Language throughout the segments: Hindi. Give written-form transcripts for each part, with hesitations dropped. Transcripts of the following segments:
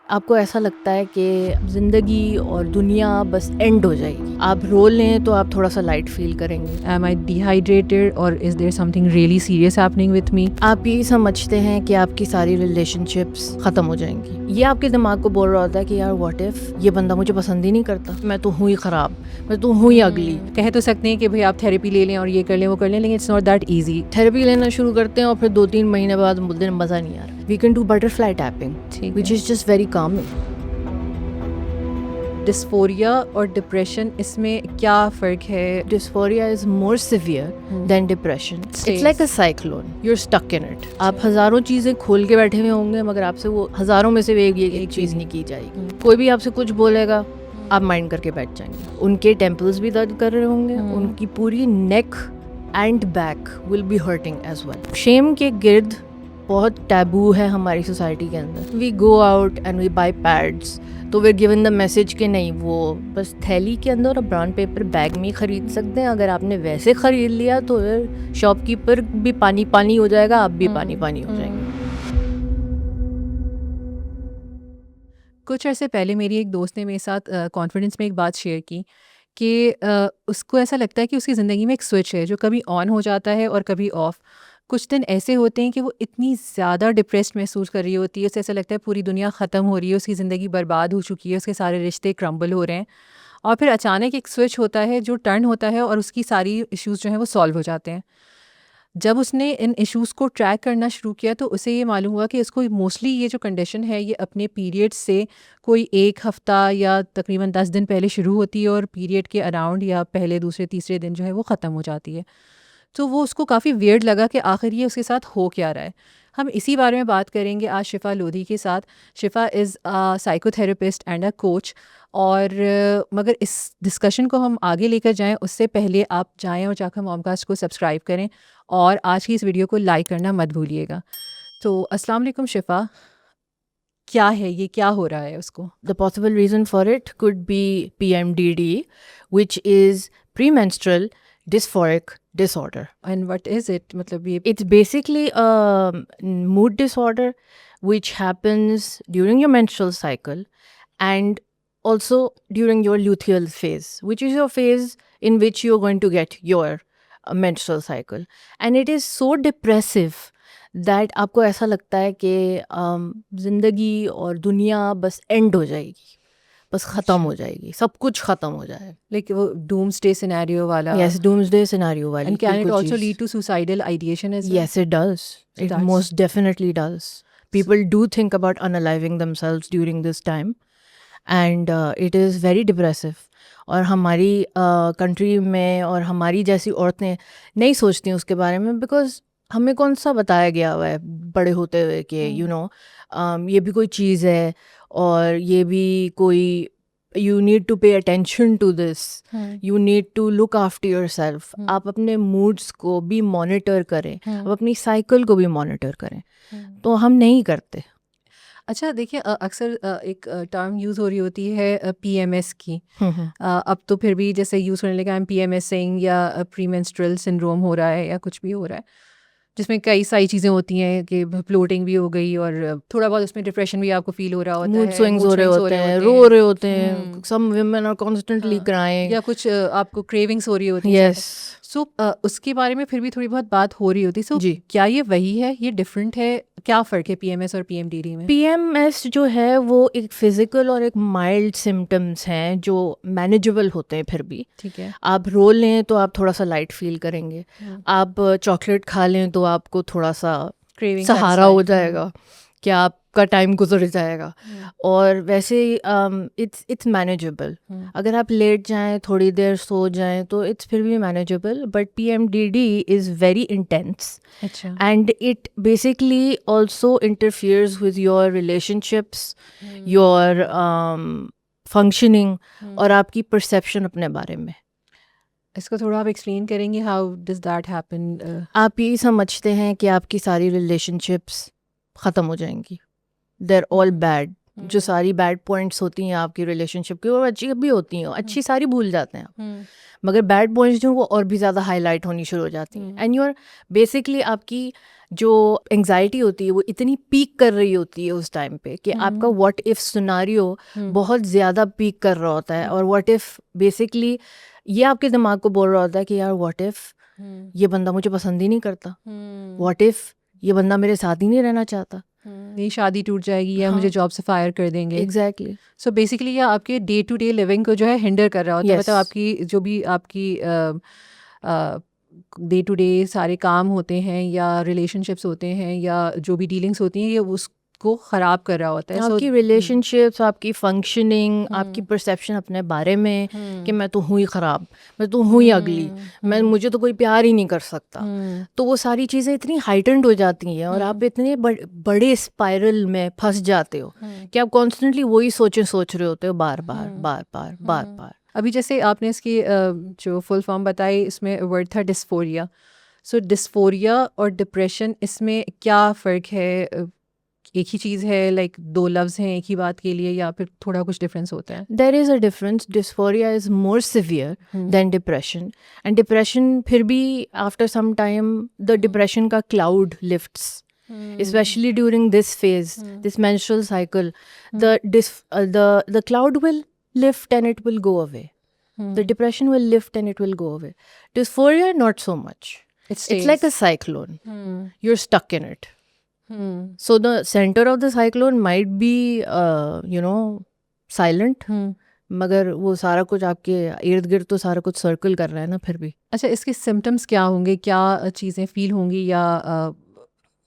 आपको ऐसा लगता है कि ज़िंदगी और दुनिया बस एंड हो जाएगी, आप रो लें तो आप थोड़ा सा लाइट फील करेंगे। Am I dehydrated or is there something really serious happening with me? आप यही समझते हैं कि आपकी सारी रिलेशनशिप्स ख़त्म हो जाएंगी। ये आपके दिमाग को बोल रहा होता है कि यार व्हाट इफ़ ये बंदा मुझे पसंद ही नहीं करता, मैं तो हूँ ही ख़राब, मैं तो हूँ ही अगली। कह तो सकते हैं कि भाई आप थेरेपी ले लें और ये कर लें वो कर लें, लेकिन it's not that easy. Therapy लेना शुरू करते हैं और फिर 2-3 महीने बाद मुझे मज़ा नहीं आ रहा। We can do butterfly tapping which is just very calming. Dysphoria और डिप्रेशन, इसमें क्या फ़र्क है? Dysphoria is more severe than depression. Stays. It's like a cyclone. You're stuck in it. आप हजारों चीजें खोल के बैठे हुए होंगे मगर आपसे वो हजारों में से एक चीज नहीं की जाएगी। कोई भी आपसे कुछ बोलेगा आप माइंड करके बैठ जाएंगे। उनके टेम्पल्स भी दर्द कर रहे होंगे, उनकी पूरी neck and back will be hurting as well. Shame के गिर्द बहुत टैबू है हमारी सोसाइटी के अंदर। We go out and we buy pads, तो वे गिवन द मैसेज कि नहीं वो बस थैली के अंदर और ब्राउन पेपर बैग में ही ख़रीद सकते हैं। अगर आपने वैसे ख़रीद लिया तो फिर शॉपकीपर भी पानी पानी हो जाएगा, आप भी पानी पानी हो जाएंगे। कुछ अर्से पहले मेरी एक दोस्त ने मेरे साथ कॉन्फिडेंस में एक बात शेयर की कि उसको ऐसा लगता है कि उसकी ज़िंदगी में एक स्विच है जो कभी ऑन हो जाता है और कभी ऑफ़। कुछ दिन ऐसे होते हैं कि वो इतनी ज़्यादा डिप्रेस्ड महसूस कर रही होती है, उसे ऐसा लगता है पूरी दुनिया ख़त्म हो रही है, उसकी ज़िंदगी बर्बाद हो चुकी है, उसके सारे रिश्ते क्रम्बल हो रहे हैं। और फिर अचानक एक स्विच होता है जो टर्न होता है और उसकी सारी इश्यूज़ जो हैं वो सॉल्व हो जाते हैं। जब उसने इन इश्यूज़ को ट्रैक करना शुरू किया तो उसे ये मालूम हुआ कि इसको मोस्टली ये जो कंडीशन है ये अपने पीरियड से कोई 1 हफ़्ता या तकरीबन 10 दिन पहले शुरू होती है और पीरियड के अराउंड या पहले दूसरे तीसरे दिन जो है वो ख़त्म हो जाती है। तो वो उसको काफ़ी वियर्ड लगा कि आखिर ये उसके साथ हो क्या रहा है। हम इसी बारे में बात करेंगे आज शिफ़ा लोधी के साथ। Shifa is a psychotherapist and a coach. और मगर इस डिस्कशन को हम आगे लेकर जाएं उससे पहले आप जाएं और जाकर मॉमकास्ट को सब्सक्राइब करें और आज की इस वीडियो को लाइक करना मत भूलिएगा। तो अस्सलाम वालेकुम शिफ़ा, क्या है ये, क्या हो रहा है उसको? The possible reason for it could be PMDD, which is premenstrual dysphoric disorder. And what is it, मतलब ये It's basically a mood disorder which happens during your menstrual cycle and also during your luteal phase, which is your phase in which you're going to get your menstrual cycle. And it is so depressive that आपको ऐसा लगता है कि ज़िंदगी और दुनिया बस एंड हो जाएगी, बस ख़त्म हो जाएगी, सब कुछ ख़त्म हो जाएगा। लाइक वो डूम्सडे सिनेरियो वाला? Yes, doomsday scenario वाली। एंड कैन इट बिल्कुल आल्सो चीज़। Lead to suicidal ideation as? Yes, it does. It does. most definitely does. People do think about unaliving themselves during this time, and it is very depressive. और हमारी कंट्री में और हमारी जैसी औरतें नहीं सोचती उसके बारे में, बिकॉज हमें कौन सा बताया गया हुआ है बड़े होते हुए कि ये भी कोई चीज़ है और ये भी कोई you need to pay attention to this. You need to look after yourself. आप अपने moods को भी monitor करें, आप अपनी cycle को भी monitor करें, तो हम नहीं करते। अच्छा देखिए, अक्सर एक टर्म यूज़ हो रही होती है PMS की। अब तो फिर भी जैसे यूज़ करने लगा, PMSing या प्रीमेंस्ट्रुअल सिंड्रोम हो रहा है या कुछ भी हो रहा है, जिसमें कई सारी चीज़ें होती हैं कि फ्लोटिंग भी हो गई और थोड़ा बहुत उसमें डिप्रेशन भी आपको फील हो रहा होता है, मूड स्विंग्स हो रहे होते हैं, रो रहे होते हैं, some women are constantly crying, या कुछ आपको क्रेविंग्स हो रही होती है। यस। सो उसके बारे में फिर भी थोड़ी बहुत बात हो रही होती है। सो जी। क्या ये वही है, ये डिफरेंट है? क्या फ़र्क है PMS और PMDD में? PMS जो है वो एक फिजिकल और एक माइल्ड सिम्टम्स हैं जो मैनेजेबल होते हैं। फिर भी ठीक है। आप रो लें तो आप थोड़ा सा लाइट फील करेंगे, आप चॉकलेट खा लें तो आपको थोड़ा सा क्रेविंग सहारा हो जाएगा कि आपका टाइम गुजर जाएगा। और वैसे इट्स मैनेजेबल। अगर आप लेट जाएं, थोड़ी देर सो जाएं तो इट्स फिर भी manageable. But PMDD is very intense अच्छा। and it basically also interferes with your relationships, your functioning और आपकी perception अपने बारे में। इसको थोड़ा आप एक्सप्लेन करेंगे, हाउ डज दैट हैपन? आप यही समझते हैं कि आपकी सारी relationships ख़त्म हो जाएंगी, they're all bad। जो सारी बैड पॉइंट्स होती हैं आपकी रिलेशनशिप की, वो अच्छी भी होती हैं, अच्छी सारी भूल जाते हैं आप, मगर बैड पॉइंट्स जो वो और भी ज़्यादा हाईलाइट होनी शुरू हो जाती हैं। एंड यूर बेसिकली आपकी जो एंग्जाइटी होती है वो इतनी पीक कर रही होती है उस टाइम पे कि आपका व्हाट इफ सिनेरियो बहुत ज़्यादा पीक कर रहा होता है, और व्हाट इफ बेसिकली ये आपके दिमाग को बोल रहा होता है कि यार व्हाट इफ ये बंदा मुझे पसंद ही नहीं करता, व्हाट इफ ये बंदा मेरे साथ ही नहीं रहना चाहता, मेरी शादी टूट जाएगी या हाँ। मुझे जॉब से फायर कर देंगे। एग्जैक्टली सो बेसिकली ये आपके डे टू डे लिविंग को जो है हिंडर कर रहा होता है। Yes. मतलब आपकी जो भी आपकी डे टू डे सारे काम होते हैं या रिलेशनशिप्स होते हैं या जो भी डीलिंग्स होती हैं ये उसको ख़राब कर रहा होता है। आपकी रिलेशनशिप्स, आपकी फंक्शनिंग, आपकी परसेप्शन अपने बारे में कि मैं तो हुई ख़राब, मैं तो हुई अगली, मैं मुझे तो कोई प्यार ही नहीं कर सकता, तो वो सारी चीज़ें इतनी हाइटेंड हो जाती हैं और आप इतने बड़े स्पाइरल में फंस जाते हो कि आप कॉन्स्टेंटली वही सोच रहे होते हो बार बार। अभी जैसे आपने इसकी जो फुल फॉर्म बताई इसमें वर्ड था डिस्फोरिया। सो डिस्फोरिया और डिप्रेशन इसमें क्या फ़र्क है? एक ही चीज़ है, लाइक दो लफ्ज़ हैं एक ही बात के लिए, या फिर थोड़ा कुछ डिफरेंस होता है? There is a difference. Dysphoria is more severe than depression, and depression फिर भी after some time the depression का cloud lifts, especially during this phase, this menstrual cycle, the cloud will lift and it will go away. The depression will lift and it will go away. Dysphoria, not so much. It's like a cyclone. You're stuck in it. So the center of the cyclone might be silent, मगर वो सारा कुछ आपके इर्द गिर्द तो सारा कुछ सर्कल कर रहा है ना फिर भी. अच्छा, इसके सिम्टम्स क्या होंगे? क्या चीज़ें फील होंगी या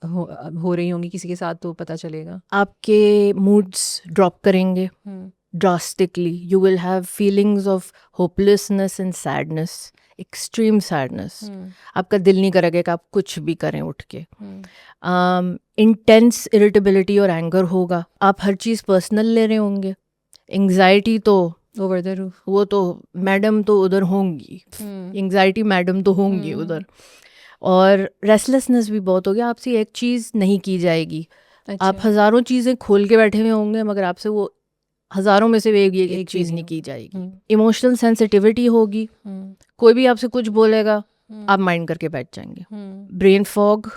हो रही होंगी किसी के साथ तो पता चलेगा? आपके moods ड्रॉप करेंगे drastically. You will have feelings of hopelessness and sadness, extreme sadness. आपका दिल नहीं करेगा कि आप कुछ भी करें उठ के. Intense irritability और anger होगा. आप हर चीज़ पर्सनल ले रहे होंगे. Anxiety तो ओवर द रूफ, वो तो मैडम तो उधर होंगी, एंग्जाइटी मैडम तो होंगी उधर. और रेस्टलेसनेस भी बहुत हो गया. आपसे एक चीज़ नहीं की जाएगी. आप हज़ारों चीज़ें खोल के बैठे हुए होंगे मगर आपसे वो हज़ारों में से एक चीज़ नहीं की जाएगी. इमोशनल सेंसिटिविटी होगी. कोई भी आपसे कुछ बोलेगा आप माइंड करके बैठ जाएंगे. ब्रेन फॉग,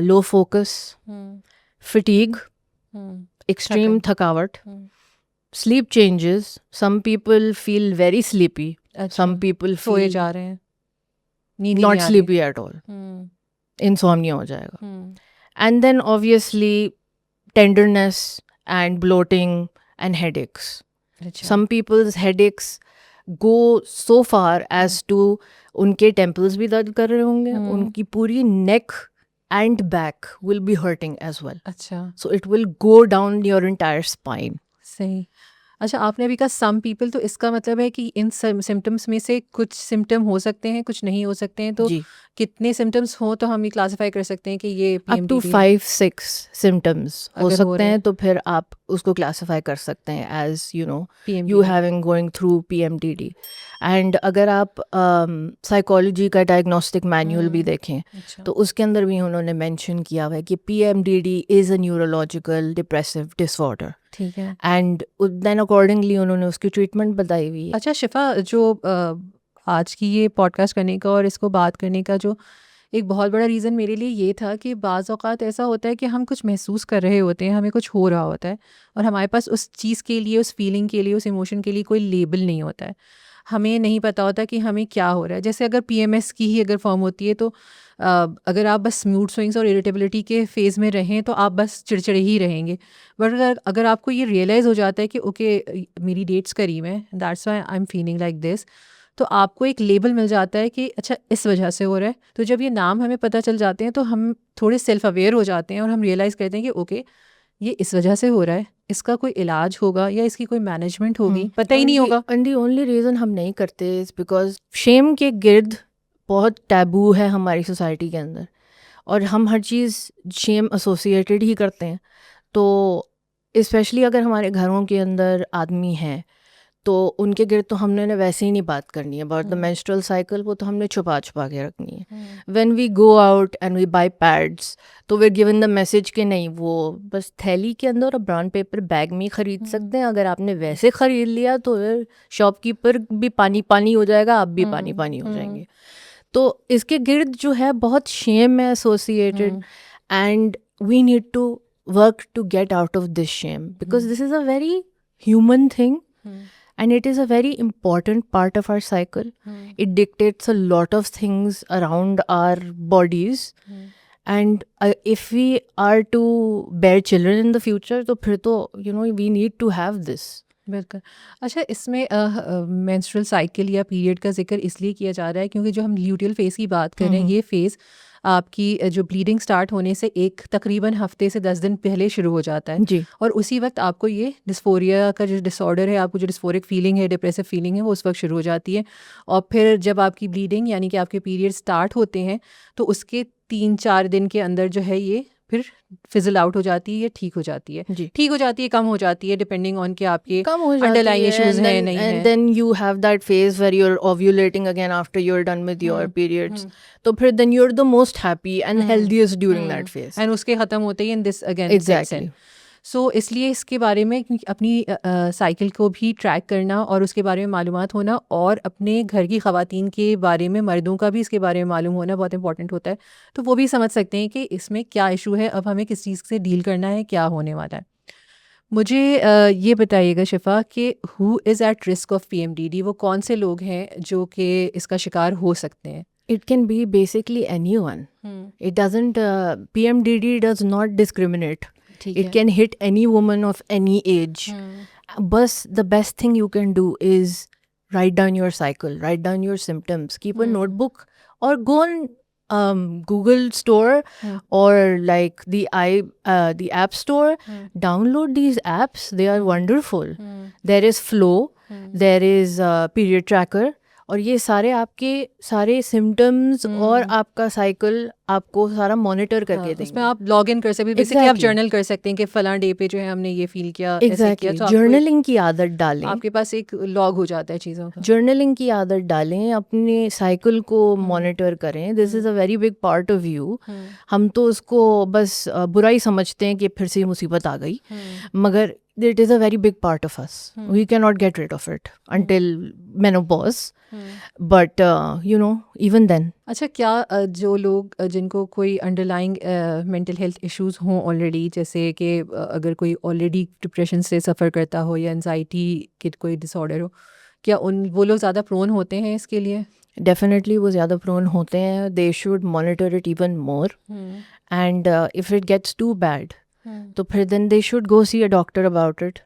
लो फोकस, फटीग, एक्सट्रीम थकावट, sleep changes. Some people feel very sleepy. Some people सोए feel जा रहे हैं, नींद not नहीं आ sleepy at all. Insomnia हो जाएगा. And then obviously tenderness and bloating and headaches. Some people's headaches go so far as to उनके temples भी दर्द कर रहे होंगे, उनकी पूरी neck and back will be hurting as well. अच्छा, So it will go down your entire spine. सही. अच्छा, आपने अभी कहा सम पीपल, तो इसका मतलब है कि इन सिम्टम्स में से कुछ सिम्टम हो सकते हैं, कुछ नहीं हो सकते हैं. तो जी. कितने सिम्टम्स हो तो हम ये क्लासिफाई कर सकते हैं कि ये अप टू PMDD 5-6 सिम्टम्स हो अगर हो सकते रहे हैं, हैं. तो फिर आप उसको क्लासिफाई कर सकते हैं as you PMDD. Having going through PMDD. And अगर आप साइकोलॉजी का डायग्नोस्टिक मैनुअल भी देखें अच्छा. तो उसके अंदर भी उन्होंने मेंशन किया हुआ है कि PMDD is a neurological depressive disorder, ठीक है. एंड देन अकॉर्डिंगली उन्होंने उसकी ट्रीटमेंट बताई हुई है. अच्छा शिफा, जो आज की ये पॉडकास्ट करने का और इसको बात करने का जो एक बहुत बड़ा रीज़न मेरे लिए ये था कि बाज़ औक़ात ऐसा होता है कि हम कुछ महसूस कर रहे होते हैं, हमें कुछ हो रहा होता है और हमारे पास उस चीज़ के लिए, उस फीलिंग के लिए, उस इमोशन के लिए कोई लेबल नहीं होता है. हमें नहीं पता होता कि हमें क्या हो रहा है. जैसे अगर PMS की ही अगर फॉर्म होती है तो अगर आप बस मूड स्विंग्स और इरिटेबिलिटी के फेज़ में रहें तो आप बस चिड़चिड़े ही रहेंगे. बट अगर आपको ये रियलाइज़ हो जाता है कि ओके मेरी डेट्स करीब हैं, that's why I am feeling like this, तो आपको एक लेबल मिल जाता है कि अच्छा इस वजह से हो रहा है. तो जब ये नाम हमें पता चल जाते हैं तो हम थोड़े सेल्फ अवेयर हो जाते हैं और हम रियलाइज़ करते हैं कि ओके ये इस वजह से हो रहा है, इसका कोई इलाज होगा या इसकी कोई मैनेजमेंट होगी, पता ही नहीं होगा. एंड द ओनली रीज़न हम नहीं करते इज़ बिकॉज शेम के गिर्द बहुत टैबू है हमारी सोसाइटी के अंदर और हम हर चीज़ शेम एसोसिएटेड ही करते हैं. तो स्पेशली अगर हमारे घरों के अंदर आदमी हैं तो उनके गिर्द तो हमने ना वैसे ही नहीं बात करनी है अबाउट द मेंस्ट्रुअल साइकिल, वो तो हमने छुपा के रखनी है. When we go out and we buy pads तो वी गिवन द मैसेज कि नहीं, वो बस थैली के अंदर और ब्राउन पेपर बैग में ही ख़रीद सकते हैं. अगर आपने वैसे ख़रीद लिया तो फिर शॉपकीपर भी पानी पानी हो जाएगा, आप भी पानी पानी हो जाएंगे. तो इसके गिर्द जो है बहुत शेम है associated, and we need to work to get out of this shame, because this is a very human thing, and it is a very important part of our cycle. It dictates a lot of things around our bodies, and if we are to bear children in the future, तो फिर तो we need to have this. बिल्कुल। अच्छा, इसमें मेंस्ट्रुअल साइकिल या पीरियड का जिक्र इसलिए किया जा रहा है क्योंकि जो हम ल्यूटियल फेज़ की बात कर रहे हैं, ये फेज़ आपकी जो ब्लीडिंग स्टार्ट होने से तकरीबन हफ्ते से 10 दिन पहले शुरू हो जाता है जी। और उसी वक्त आपको ये डिस्फोरिया का जो डिसऑर्डर है, आपको जो डिस्फोरिक फीलिंग है, डिप्रेसिव फीलिंग है, वो उस वक्त शुरू हो जाती है। और फिर जब आपकी ब्लीडिंग यानी कि आपके पीरियड स्टार्ट होते हैं तो उसके 3-4 दिन के अंदर जो है ये फिर फिजल आउट हो जाती है या ठीक हो जाती है। जी। ठीक हो जाती है, कम हो जाती है, डिपेंडिंग ऑन कि आपके कम हो जाती अंडरलाइंग है, इश्यूज and हैं then- नहीं and है। then you have that phase where you're ovulating again after you're done with your periods, तो फिर then you're the most happy and healthiest during that phase. And उसके ख़त्म होते ही दिस अगेन Exactly. सो इसलिए इसके बारे में अपनी साइकिल को भी ट्रैक करना और उसके बारे में मालूमात होना और अपने घर की ख़वातीन के बारे में, मर्दों का भी इसके बारे में मालूम होना बहुत इंपॉर्टेंट होता है। तो वो भी समझ सकते हैं कि इसमें क्या इशू है, अब हमें किस चीज़ से डील करना है, क्या होने वाला है। मुझे ये बताइएगा शिफा कि who is at risk of PMDD, वो कौन से लोग हैं जो कि इसका शिकार हो सकते हैं? It can be basically anyone. It doesn't, PMDD does not discriminate. It can hit any woman of any age. But the best thing you can do is write down your cycle, write down your symptoms, keep a notebook, or go on Google Store or like the App Store. Download these apps. They are wonderful. There is Flow. There is Period Tracker. और ये सारे आपके सारे सिम्टम्स और आपका साइकिल आपको सारा मॉनिटर करके देंगे। उसमें आप लॉग इन कर सकते हैं, बेसिकली आप जर्नल कर सकते हैं कि फलां डे पे जो है हमने ये फील किया, ऐसे किया। तो जर्नलिंग की आदत डालें, आपके पास एक लॉग हो जाता है चीज़ों का। जर्नलिंग की आदत डालें, अपने साइकिल को मॉनिटर करें। This is a very big part of you. हम तो उसको बस बुरा ही समझते हैं कि फिर से मुसीबत आ गई, मगर it is a very big part of us. We cannot get rid of it until menopause. But even then. अच्छा, क्या जो लोग जिनको कोई अंडरलाइंग मेंटल हेल्थ इश्यूज हों ऑलरेडी, जैसे कि अगर कोई ऑलरेडी डिप्रेशन से सफ़र करता हो या एनजाइटी के कोई डिसऑर्डर हो, क्या वो लोग ज़्यादा प्रोन होते हैं इसके लिए? डेफिनेटली वो ज़्यादा प्रोन होते हैं। They should monitor it even more, and if it gets too bad तो फिर then they should go see a doctor about it.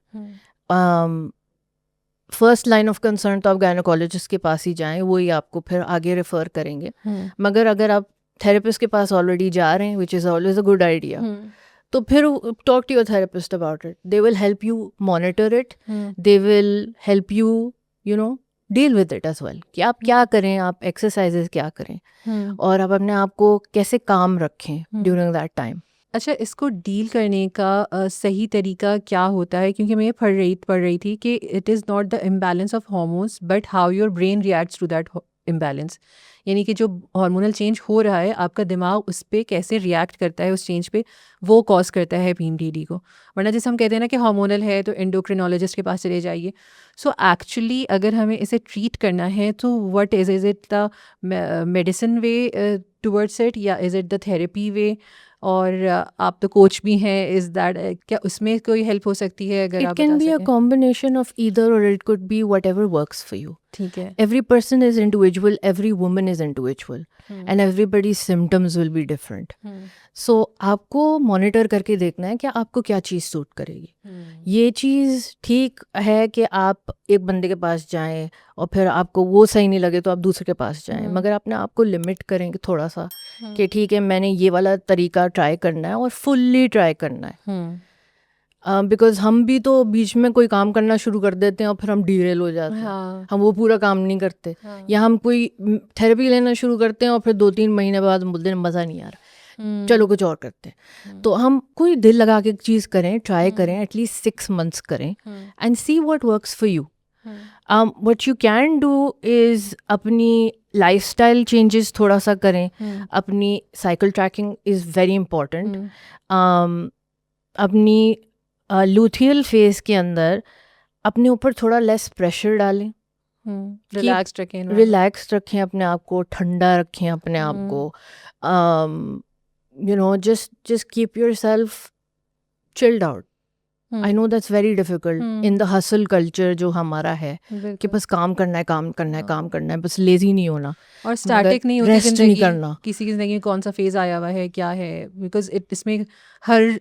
First line of concern तो आप गायनोकोलॉजिस्ट के पास ही जाएं, वो ही आपको फिर आगे रेफ़र करेंगे। मगर अगर आप थेरेपिस्ट के पास ऑलरेडी जा रहे हैं, which is always a good idea, तो फिर talk to your therapist about it. They will help you monitor it, they will help you deal with it as well, कि आप क्या करें, आप एक्सरसाइजेज क्या करें और आप अपने आप को कैसे काम रखें ड्यूरिंग दैट टाइम। अच्छा, इसको डील करने का सही तरीका क्या होता है? क्योंकि मैं ये पढ़ रही थी कि it is not the imbalance of hormones but how your brain reacts to that imbalance. यानी कि जो हार्मोनल चेंज हो रहा है, आपका दिमाग उस पर कैसे रिएक्ट करता है, उस चेंज पे, वो कॉज करता है PMDD को। वरना जैसे हम कहते हैं ना कि हार्मोनल है तो एंडोक्रिनोलॉजिस्ट के पास चले जाइए। सो एक्चुअली अगर हमें इसे ट्रीट करना है तो what is it the medicine way towards it, या इज़ इट द थेरेपी वे? और आप तो कोच भी हैं, इज़ दैट क्या उसमें कोई हेल्प हो सकती है अगर आप बता सकें? It can be a combination of either, or it could be whatever works for you. ठीक है। Every person is individual, every woman is individual, and everybody's symptoms will be different. So आपको मॉनिटर करके देखना है कि आपको क्या चीज़ सूट करेगी। ये चीज़ ठीक है कि आप एक बंदे के पास जाएं और फिर आपको वो सही नहीं लगे तो आप दूसरे के पास जाएं, मगर अपने आप को लिमिट करेंगे थोड़ा सा कि ठीक है, मैंने ये वाला तरीका ट्राई करना है और फुल्ली ट्राई करना है। बिकॉज हम भी तो बीच में कोई काम करना शुरू कर देते हैं और फिर हम डीरेल हो जाते हैं। हम वो पूरा काम नहीं करते, या हम कोई थेरेपी लेना शुरू करते हैं और फिर 2-3 महीने बाद बोलते हैं मज़ा नहीं आ रहा, चलो कुछ और करते हैं। तो हम कोई दिल लगा के चीज़ करें, ट्राई करें, एटलीस्ट 6 months करें and see what works for you. What you can do is अपनी लाइफस्टाइल चेंजेस थोड़ा सा करें। अपनी cycle tracking is very important. अपनी लूथियल फेज़ के अंदर अपने ऊपर थोड़ा लेस प्रेशर डालें, रिलैक्स्ड रखें environment. रिलैक्स रखें अपने आप को, ठंडा रखें अपने आप को, just keep yourself chilled out. I know that's very difficult in the hustle culture जो हमारा है कि बिल्कुल. बस काम करना है, काम करना है, काम करना है, बस लेजी नहीं होना, और स्टैटिक नहीं होती रेस्ट नहीं जिंदगी. करना. किसी की जिंदगी में कौन सा फेज आया हुआ है, क्या है, बिकॉज इसमें हर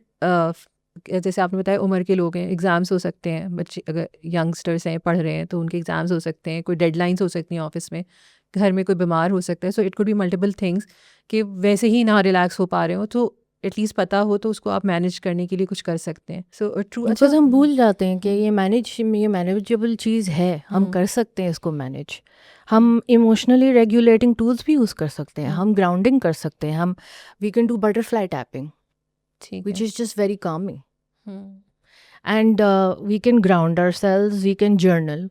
जैसे आपने बताया उम्र के लोग हैं, एग्जाम्स हो सकते हैं, बच्चे अगर यंगस्टर्स हैं पढ़ रहे हैं तो उनके एग्जाम्स हो सकते हैं, कोई डेडलाइंस हो सकती हैं ऑफिस में, घर में कोई बीमार हो सकता है. So it could be multiple things कि वैसे ही ना रिलैक्स हो पा रहे हो तो एटलीस्ट पता हो तो उसको आप मैनेज करने के लिए कुछ कर सकते हैं. So true. बिकॉज हम भूल जाते हैं कि ये मैनेजेबल चीज़ है, हम कर सकते हैं इसको मैनेज. हम इमोशनली रेगुलेटिंग टूल्स भी यूज़ कर सकते हैं, हम ग्राउंडिंग कर सकते हैं, हम we can do butterfly tapping ठीक which है. is just very calming. And we can ground ourselves, we can journal.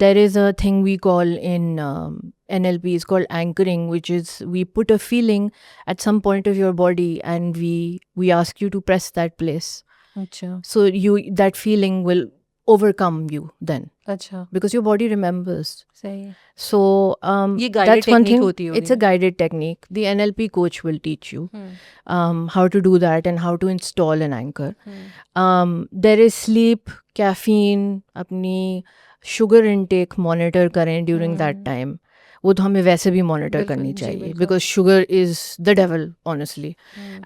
There is a thing we call in NLP is called anchoring, which is we put a feeling at some point of your body and we ask you to press that place. अच्छा. So that feeling will overcome you then अच्छा. because your body remembers. सही है. So ये guided that's one technique thing. होती होगी. It's a guided technique. The NLP coach will teach you how to do that and how to install an anchor. There is sleep, caffeine, अपनी sugar intake monitor करें during that time. वो तो हमें वैसे भी monitor करनी चाहिए because sugar is the devil, honestly.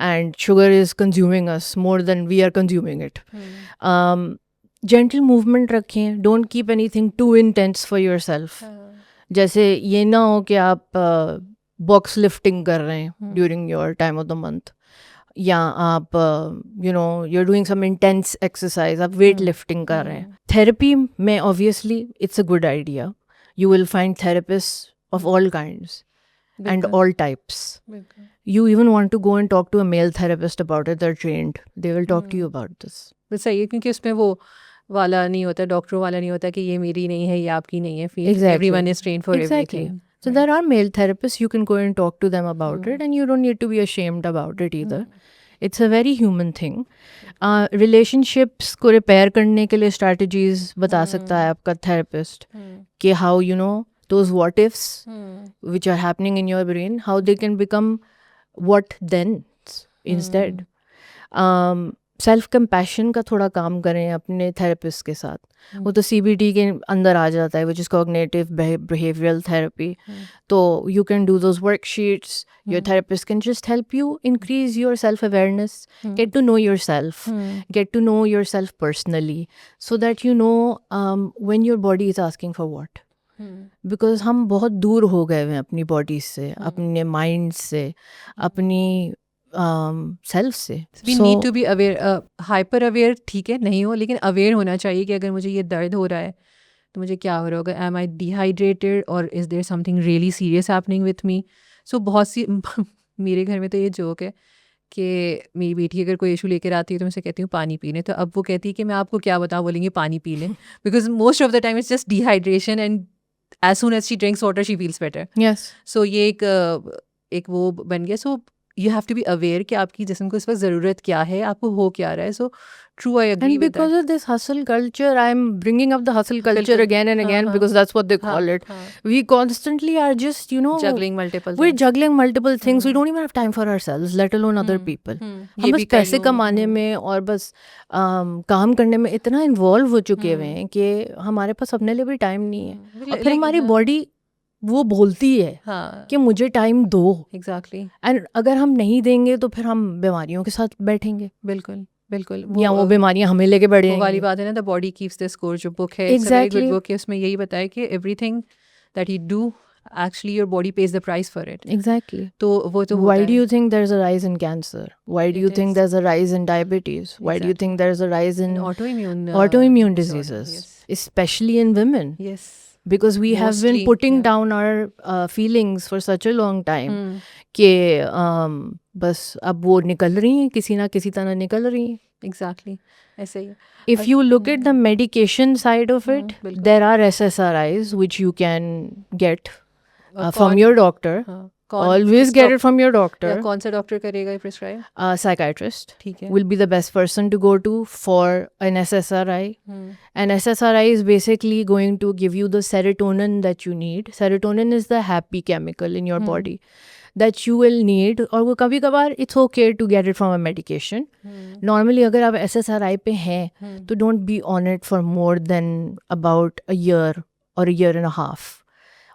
And sugar is consuming us more than we are consuming it. Gentle movement रखें. Don't keep anything too intense for yourself. जैसे ये ना हो कि आप बॉक्स लिफ्टिंग कर रहे हैं during your time of the month, या आप you're doing some intense exercise, आप वेट लिफ्टिंग कर रहे हैं. थेरेपी में obviously it's a good idea. You will find therapist of all kinds and all types. You even want to go and talk to a male therapist about it. They're trained. They will talk to you about this. सही है, क्योंकि उसमें वो वाला नहीं होता, डॉक्टरों वाला नहीं होता कि ये मेरी नहीं है, ये आपकी नहीं है. Exactly. Everyone is trained for Exactly. everything. So there are male therapists. You can go and talk to them about it, and you don't need to be ashamed about it either. It's a very human thing. Relationships को repair करने के लिए strategies बता सकता है आपका therapist कि how those what ifs which are happening in your brain, how they can become what then instead. Self compassion का थोड़ा काम करें अपने थेरेपिस्ट के साथ. वो तो CBT के अंदर आ जाता है, which is cognitive behavioural therapy. तो you can do those worksheets. Your therapist can just help you increase your self awareness, get to know your self, get to know your self personally, so that you know when your body is asking for what. Because हम बहुत दूर हो गए हैं अपनी बॉडी से, अपने माइंड से, अपनी सेल्फ से. We need to be aware. Hyper aware ठीक है नहीं हो, लेकिन अवेयर होना चाहिए कि अगर मुझे ये दर्द हो रहा है तो मुझे क्या हो रहा होगा. एम आई डिहाइड्रेटेड और is there something really serious happening with me. So बहुत सी मेरे घर में तो ये जोक है कि मेरी बेटी अगर कोई इशू लेकर आती है तो मैं उसे कहती हूँ पानी पी लें, तो अब वो कहती है कि मैं आपको क्या बताऊँ, बोलेंगे पानी पी लें, because most of the time it's just dehydration and as soon as she drinks water she feels better. Yes. So ये एक वो बन गया. सो you have to be aware कि आपकी जिस्म को इस वक्त ज़रूरत क्या है, आपको हो क्या रहा है. So true, I agree and with that. because of this hustle culture, I'm bringing up the hustle culture again and again because that's what they call it. We constantly are just juggling multiple we're things. juggling multiple things. We don't even have time for ourselves, let alone other people. हम बस पैसे कमाने में और बस काम करने में इतना इन्वॉल्व हो चुके हुए हैं कि हमारे पास अपने लिए भी टाइम नहीं है. और फिर हमारी बॉडी वो बोलती है कि मुझे टाइम दो. एग्जैक्टली. एंड अगर हम नहीं देंगे तो फिर हम बीमारियों के साथ बैठेंगे. बिल्कुल बिल्कुल. या वो बीमारियां हमें लेके बढ़े. वो वाली बात है ना, the body keeps the score. जो बुक है, एग्जैक्टली गुड बुक है, उसमें यही बताया कि everything that you do actually your body pays the price for it. Exactly. तो वो तो why do you think there's a rise in cancer? Why do you think there's a rise in diabetes? Why do you think there's a rise in autoimmune diseases, especially in women? Yes. Because we have been putting down our feelings for such a long time कि बस अब वो निकल रही हैं, किसी ना किसी तरह निकल रही हैं. Exactly. ऐसे ही. If you look at the medication side of it, there are SSRIs which you can get from your doctor. Always get it from your या doctor. कौन सा डॉक्टर करेगा प्रिस्क्राइब? Psychiatrist ठीक है. will be the best person to go to for an SSRI. And SSRI is basically going to give you the serotonin that you need. Serotonin is the happy chemical in your body that you will need. और वो कभी कभार it's okay to get it from a medication. Normally अगर आप SSRI पे हैं तो don't be on it for more than about a year or a year and a half.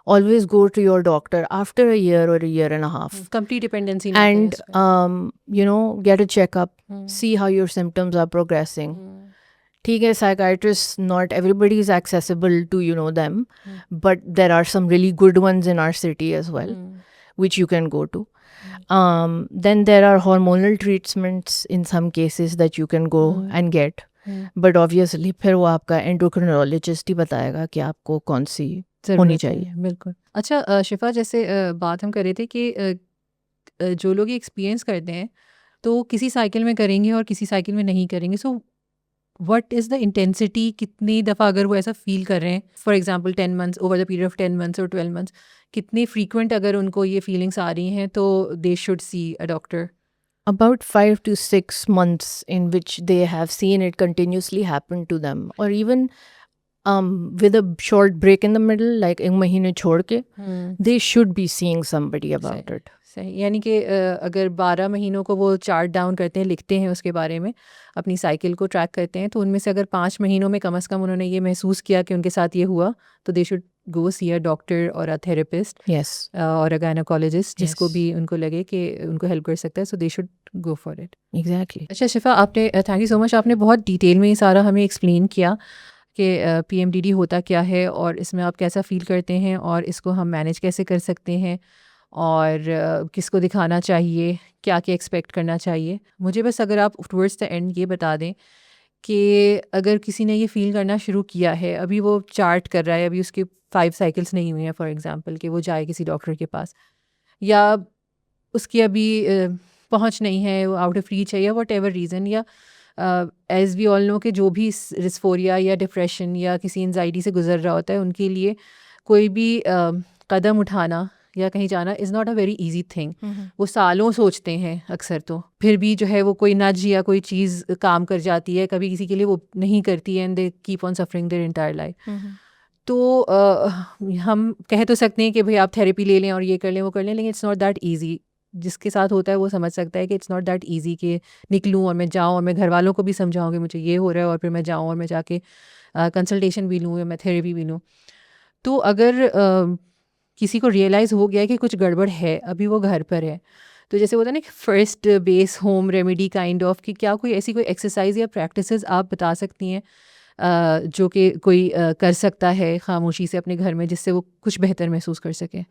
Always go to your doctor after a year or a year and a half. Complete dependency ना And get a checkup, see how your symptoms are progressing. ठीक है, psychiatrists, not everybody is accessible to them, but there are some really good ones in our city as well, which you can go to. Then there are hormonal treatments in some cases that you can go and get. But obviously फिर वो आपका endocrinologist ही बताएगा कि आपको कौन सी होनी चाहिए. बिल्कुल. अच्छा शिफा, जैसे बात हम कर रहे थे कि जो लोग ये एक्सपीरियंस करते हैं तो किसी साइकिल में करेंगे और किसी साइकिल में नहीं करेंगे. So what is the intensity? कितनी दफ़ा अगर वो ऐसा फील कर रहे हैं, for example 10 months, over the period of 10 months और 12 मंथ्स, कितने फ्रीक्वेंट अगर उनको ये फीलिंग्स आ रही हैं तो they should see a doctor? About 5 to 6 months in which they have seen it continuously happen to them, or even with a short break in the middle, like एक महीने छोड़ के, they should be seeing somebody about it. सही. यानी कि अगर 12 महीनों को वो चार्ट डाउन करते हैं, लिखते हैं उसके बारे में, अपनी साइकिल को ट्रैक करते हैं, तो उनमें से अगर 5 महीनों में कम से कम उन्होंने ये महसूस किया कि उनके साथ ये हुआ, तो दे should go see a doctor और अ थेरेपिस्ट Yes. और अ गायनोकोलॉजिस्ट, जिसको Yes. भी उनको लगे कि उनको हेल्प कर सकता है. So they should go for it. Exactly. अच्छा शिफा, आपने थैंक यू सो मच, आपने बहुत डिटेल में ये सारा हमें एक्सप्लेन किया कि PMDD होता क्या है और इसमें आप कैसा फ़ील करते हैं और इसको हम मैनेज कैसे कर सकते हैं और किसको दिखाना चाहिए, क्या क्या एक्सपेक्ट करना चाहिए. मुझे बस अगर आप टुवर्ड्स द एंड ये बता दें कि अगर किसी ने ये फ़ील करना शुरू किया है, अभी वो चार्ट कर रहा है, अभी उसके 5 साइकिल्स नहीं हुई हैं फॉर एग्जांपल, कि वो जाए किसी डॉक्टर के पास, या उसकी अभी पहुंच नहीं है, वो आउट ऑफ रीच है, या वट एवर रीज़न, या एज़ वी ऑल नो कि जो भी डिस्फोरिया या डिप्रेशन या किसी एंजाइटी से गुजर रहा होता है, उनके लिए कोई भी कदम उठाना या कहीं जाना is not a very easy thing. वो सालों सोचते हैं अक्सर, तो फिर भी जो है वो कोई नज या कोई चीज़ काम कर जाती है, कभी किसी के लिए वो नहीं करती है, and they keep on suffering their entire life. तो हम कह तो सकते हैं कि भाई आप थेरेपी ले लें और ये कर लें वो कर लें, लेकिन इट्स नॉट दैट ईजी. जिसके साथ होता है वो समझ सकता है कि इट्स नॉट दैट ईजी कि निकलूँ और मैं जाऊँ और मैं घर वालों को भी समझाऊँ कि मुझे ये हो रहा है, और फिर मैं जाऊँ और मैं जाके कंसल्टेशन भी लूँ या मैं थेरेपी भी लूँ. तो अगर किसी को रियलाइज़ हो गया है कि कुछ गड़बड़ है, अभी वो घर पर है, तो जैसे होता है ना कि first base home remedy kind of, कि क्या कोई ऐसी कोई एक्सरसाइज या प्रैक्टिसेस आप बता सकती हैं जो कि कोई कर सकता है खामोशी से अपने घर में, जिससे वो कुछ बेहतर महसूस कर सके?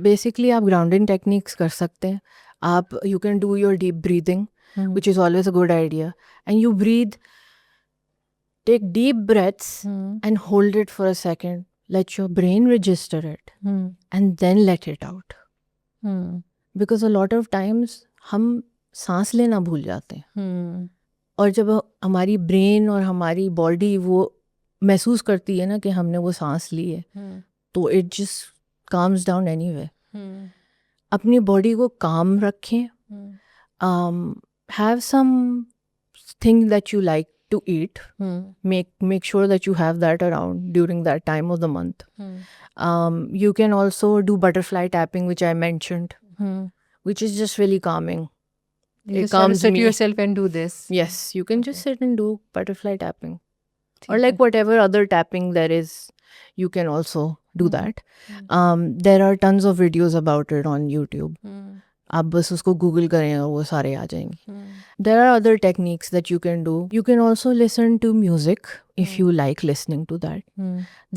बेसिकली आप ग्राउंडिंग टेक्निक्स कर सकते हैं. आप you can do your deep breathing, which is always a good idea, and you breathe, take deep breaths and hold it for a second, let your brain register it, and then let it out. Because a lot of times हम सांस लेना भूल जाते हैं, और जब हमारी ब्रेन और हमारी बॉडी वो महसूस करती है ना कि हमने वो सांस ली है, तो it just calms down anyway. अपनी बॉडी को काम रखें. Have some thing that you like to eat. Make sure that you have that around during that time of the month. You can also do butterfly tapping, which I mentioned, which is just really calming. You just have to sit yourself and do this. Yes, you can just sit and do butterfly tapping, or like whatever other tapping there is, you can also do that. There are tons of videos about it on YouTube. आप बस उसको गूगल करें और वो सारे आ जाएंगे. There are other techniques that you can do. You can also listen to music if you like listening to that.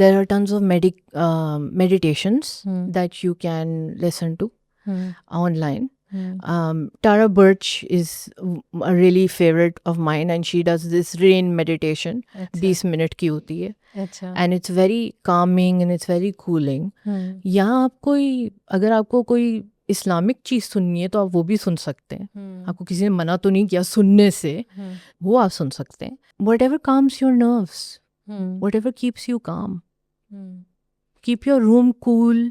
There are tons of meditations that you can listen to online. Tara Birch is a really favorite of mine, and she does this rain meditation. 20 minute की होती है, and it's very calming and it's very cooling. या आप कोई, अगर आपको कोई इस्लामिक चीज़ सुननी है तो आप वो भी सुन सकते हैं. आपको किसी ने मना तो नहीं किया सुनने से, वो आप सुन सकते हैं. Whatever calms your nerves, whatever keeps you calm. Keep your room cool,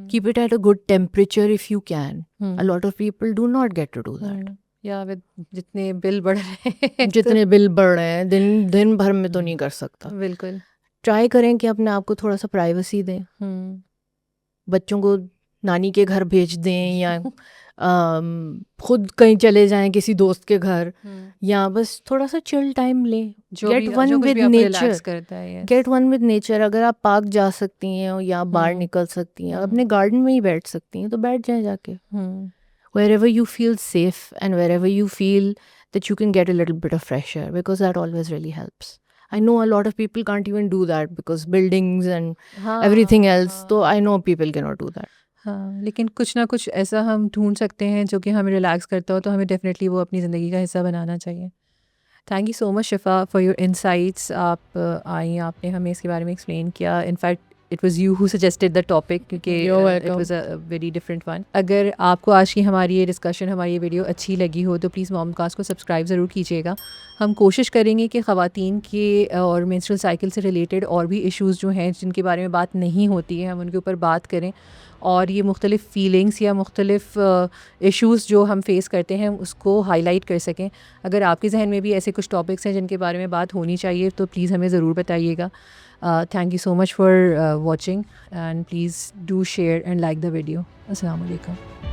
Keep it at a good temperature if you can. A lot of people do not get to do that. या विद जितने बिल बढ़ रहे हैं जितने बिल बढ़ रहे हैं दिन भर में तो नहीं कर सकता. बिल्कुल. ट्राई करें कि अपने आप को थोड़ा सा प्राइवेसी दें. बच्चों को नानी के घर भेज दें या खुद कहीं चले जाएं किसी दोस्त के घर, या बस थोड़ा सा चिल टाइम लें. Get one with nature. Get one with nature. अगर आप पार्क जा सकती हैं या बाहर निकल सकती हैं, अपने गार्डन में ही बैठ सकती हैं, तो बैठ जाएं जाके. Wherever you feel safe and wherever you feel that you can get a little bit of fresh air, because that always really helps. I know a lot of people can't even do that because buildings and everything else. So I know people cannot do that. हाँ, लेकिन कुछ ना कुछ ऐसा हम ढूंढ सकते हैं जो कि हमें रिलैक्स करता हो, तो हमें डेफिनेटली वो अपनी ज़िंदगी का हिस्सा बनाना चाहिए. Thank you so much Shifa for your insights. आप आई, आपने हमें इसके बारे में एक्सप्लेन किया. In fact it was you who suggested the topic, क्योंकि it was a very different one. अगर आपको आज की हमारी ये डिस्कशन, हमारी ये वीडियो अच्छी लगी हो तो प्लीज़ मॉमकास्ट को सब्सक्राइब ज़रूर कीजिएगा. हम कोशिश करेंगे कि ख़वातीन के और मेंस्ट्रुअल साइकिल से रिलेटेड और भी इश्यूज़ जो हैं जिनके बारे में बात नहीं होती है, हम उनके ऊपर बात करें, और ये मुख्तलिफ़ फीलिंग्स या मुख्तलिफ़ इश्यूज़ जो हम फेस करते हैं उसको हाईलाइट कर सकें. अगर आपके जहन में भी ऐसे कुछ टॉपिक्स हैं जिनके बारे में बात होनी चाहिए तो प्लीज़ हमें ज़रूर बताइएगा. Thank you so much for watching, and please do share and like the video. Assalamu alaikum.